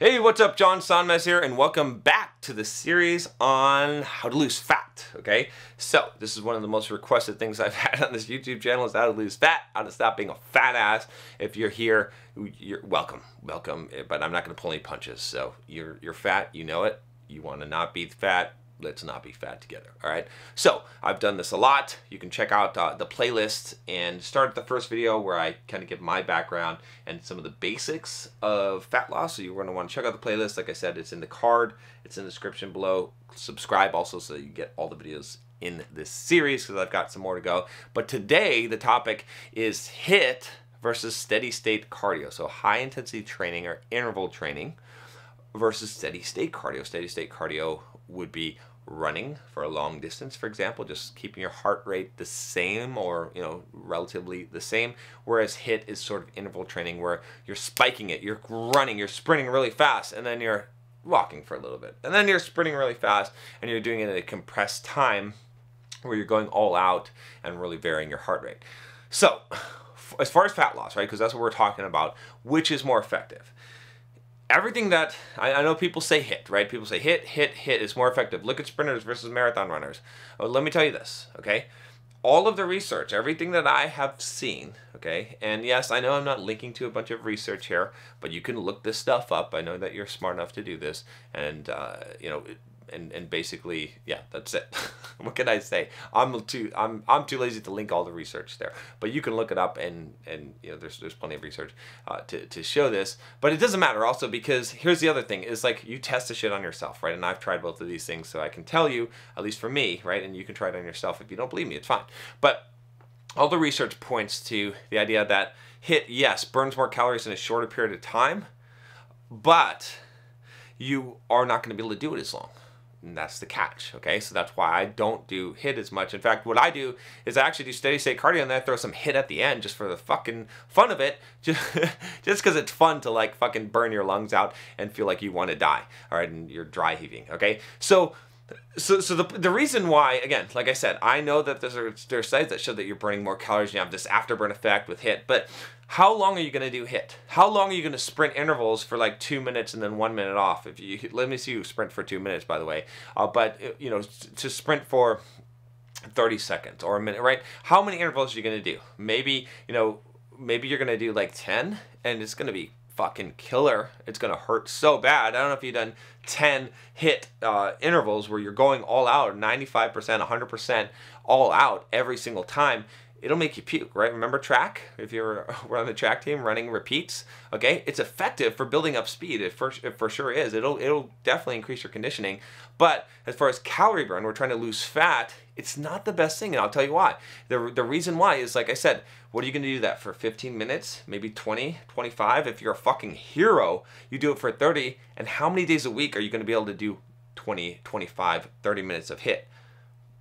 Hey, what's up? John Sonmez here, and welcome back to the series on how to lose fat, okay? So, this is one of the most requested things I've had on this YouTube channel is how to lose fat, how to stop being a fat ass. If you're here, you're welcome, but I'm not going to pull any punches. So, you're fat, you know it, you want to not be fat, let's not be fat together, all right? So, I've done this a lot. You can check out the playlist and start at the first video where I kind of give my background and some of the basics of fat loss. So you're going to want to check out the playlist. Like I said, it's in the card. It's in the description below. Subscribe also so you get all the videos in this series because I've got some more to go. But today, the topic is HIIT versus steady state cardio. So high intensity training or interval training versus steady state cardio. Steady state cardio would be running for a long distance, for example, just keeping your heart rate the same or, relatively the same, whereas HIIT is sort of interval training where you're spiking it, you're running, you're sprinting really fast, and then you're walking for a little bit, and then you're sprinting really fast, and you're doing it at a compressed time where you're going all out and really varying your heart rate. So, as far as fat loss, right, because that's what we're talking about, which is more effective? Everything that, I know people say HIIT, right? People say HIIT is more effective. Look at sprinters versus marathon runners. Well, let me tell you this, okay? All of the research, everything that I have seen, okay? And yes, I know I'm not linking to a bunch of research here, but you can look this stuff up. I know that you're smart enough to do this. And, and basically, yeah, that's it. What can I say? I'm too lazy to link all the research there, but you can look it up, and there's plenty of research to show this. But it doesn't matter also because here's the other thing: is like you test the shit on yourself, right? And I've tried both of these things, so I can tell you, at least for me, right? And you can try it on yourself if you don't believe me. It's fine. But all the research points to the idea that HIIT, yes, burns more calories in a shorter period of time, but you are not going to be able to do it as long. And that's the catch, okay? So that's why I don't do HIIT as much. In fact, what I do is I actually do steady state cardio and then I throw some HIIT at the end just for the fucking fun of it. Just because it's fun to like fucking burn your lungs out and feel like you want to die, all right? And you're dry heaving, okay? So the reason why, again, like I said, I know that there are studies that show that you're burning more calories and you have this afterburn effect with HIIT, but how long are you going to do HIIT? How long are you going to sprint intervals for like 2 minutes and then 1 minute off? If you let me see you sprint for 2 minutes, by the way, but to sprint for 30 seconds or a minute, right? How many intervals are you going to do? Maybe maybe you're going to do like 10, and it's going to be fucking killer. It's gonna hurt so bad. I don't know if you've done 10 HIIT intervals where you're going all out, 95%, 100% all out every single time. It'll make you puke, right? Remember track? If you're on the track team running repeats, okay? It's effective for building up speed. It for sure is. It'll definitely increase your conditioning. But as far as calorie burn, we're trying to lose fat. It's not the best thing, and I'll tell you why. The reason why is, like I said, what are you going to do that for 15 minutes? Maybe 20, 25? If you're a fucking hero, you do it for 30. And how many days a week are you going to be able to do 20, 25, 30 minutes of HIIT?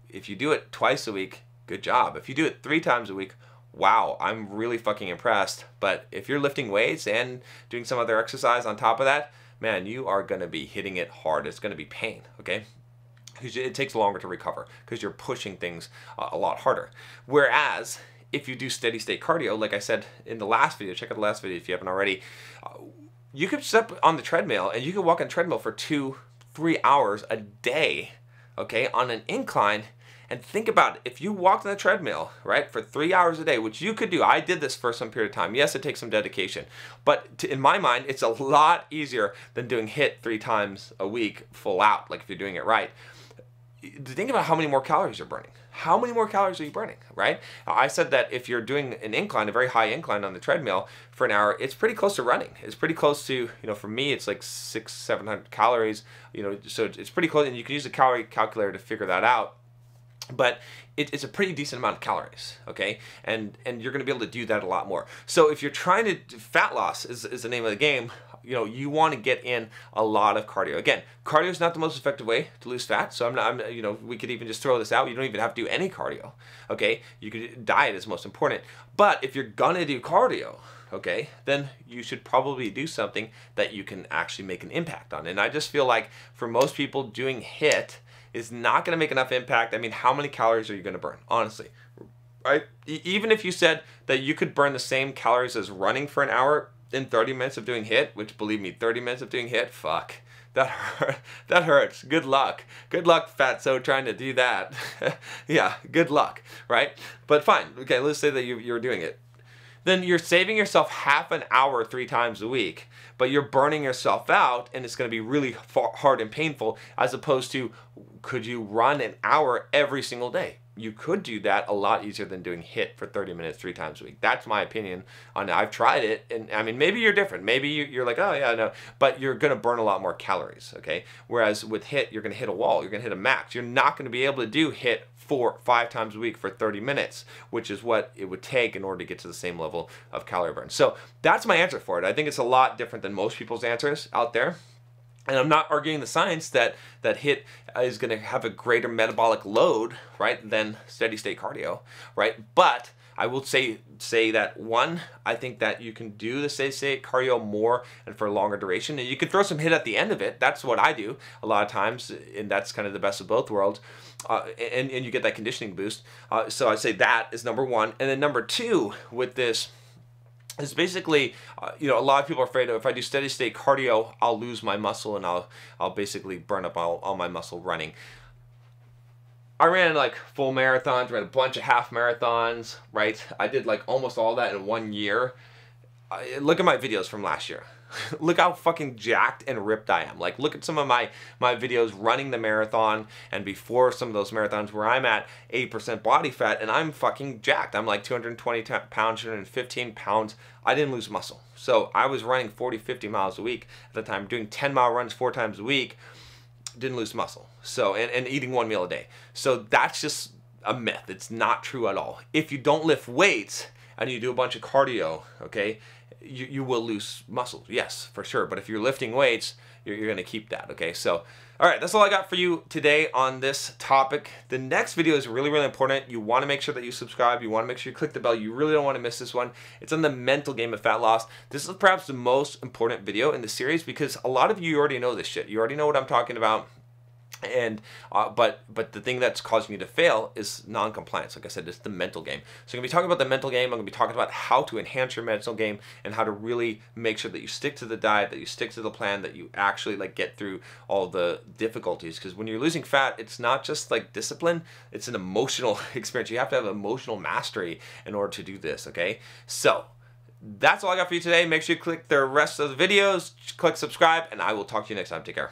If you do it twice a week, good job. If you do it 3 times a week, wow, I'm really fucking impressed. But if you're lifting weights and doing some other exercise on top of that, man, you are going to be hitting it hard. It's going to be pain, okay? Because it takes longer to recover because you're pushing things a lot harder. Whereas if you do steady state cardio, like I said in the last video, check out the last video if you haven't already, you could step on the treadmill and you could walk on treadmill for 2-3 hours a day, okay, on an incline. And think about it, if you walked on the treadmill, right, for 3 hours a day, which you could do. I did this for some period of time. Yes, it takes some dedication. But in my mind, it's a lot easier than doing HIIT 3 times a week full out, like if you're doing it right. Think about how many more calories you're burning. How many more calories are you burning, right? I said that if you're doing an incline, a very high incline on the treadmill for an hour, it's pretty close to running. It's pretty close to, for me, it's like 600-700 calories, so it's pretty close, and you can use a calorie calculator to figure that out. But it's a pretty decent amount of calories, okay? And you're going to be able to do that a lot more. So if you're trying to, fat loss is the name of the game, you want to get in a lot of cardio. Again, cardio is not the most effective way to lose fat. So we could even just throw this out. You don't even have to do any cardio, okay? Diet is most important. But if you're going to do cardio, okay, then you should probably do something that you can actually make an impact on. And I just feel like for most people, doing HIIT is not going to make enough impact. I mean, how many calories are you going to burn, honestly? Right? Even if you said that you could burn the same calories as running for an hour, in 30 minutes of doing HIIT, which believe me, 30 minutes of doing HIIT, fuck. That hurt. That hurts. Good luck. Good luck, fatso, trying to do that. Yeah, good luck, right? But fine. Okay, let's say that you're doing it. Then you're saving yourself half an hour 3 times a week, but you're burning yourself out, and it's going to be really hard and painful, as opposed to, could you run an hour every single day? You could do that a lot easier than doing HIIT for 30 minutes 3 times a week. That's my opinion on it. I've tried it, and I mean, maybe you're different. Maybe you're like, oh yeah, no, but you're going to burn a lot more calories, okay? Whereas with HIIT, you're going to hit a wall. You're going to hit a max. You're not going to be able to do HIIT 4-5 times a week for 30 minutes, which is what it would take in order to get to the same level of calorie burn. So that's my answer for it. I think it's a lot different than most people's answers out there. And I'm not arguing the science that HIIT is going to have a greater metabolic load, right, than steady state cardio, right? But I will say that, one, I think that you can do the steady state cardio more and for a longer duration, and you can throw some HIIT at the end of it. That's what I do a lot of times, and that's kind of the best of both worlds. And you get that conditioning boost. So I'd say that is number one. And then number two with this is basically, you know, a lot of people are afraid of, if I do steady state cardio, I'll lose my muscle and I'll basically burn up all my muscle running. I ran like full marathons, ran a bunch of half marathons, right? I did like almost all that in 1 year. Look at my videos from last year. Look how fucking jacked and ripped I am. Like, look at some of my videos running the marathon and before some of those marathons where I'm at 8% body fat and I'm fucking jacked. I'm like 220 pounds, 215 pounds. I didn't lose muscle. So I was running 40, 50 miles a week at the time, doing 10-mile runs 4 times a week. Didn't lose muscle. So, and eating 1 meal a day. So that's just a myth. It's not true at all. If you don't lift weights and you do a bunch of cardio, okay, you will lose muscle, yes, for sure. But if you're lifting weights, you're going to keep that, okay? So, all right, that's all I got for you today on this topic. The next video is really, really important. You want to make sure that you subscribe. You want to make sure you click the bell. You really don't want to miss this one. It's on the mental game of fat loss. This is perhaps the most important video in the series because a lot of you already know this shit. You already know what I'm talking about. And but the thing that's causing you to fail is non-compliance. Like I said, it's the mental game. So I'm going to be talking about the mental game. I'm going to be talking about how to enhance your mental game and how to really make sure that you stick to the diet, that you stick to the plan, that you actually like get through all the difficulties. Because when you're losing fat, it's not just like discipline, it's an emotional experience. You have to have emotional mastery in order to do this, okay? So that's all I got for you today. Make sure you click the rest of the videos, click subscribe, and I will talk to you next time. Take care.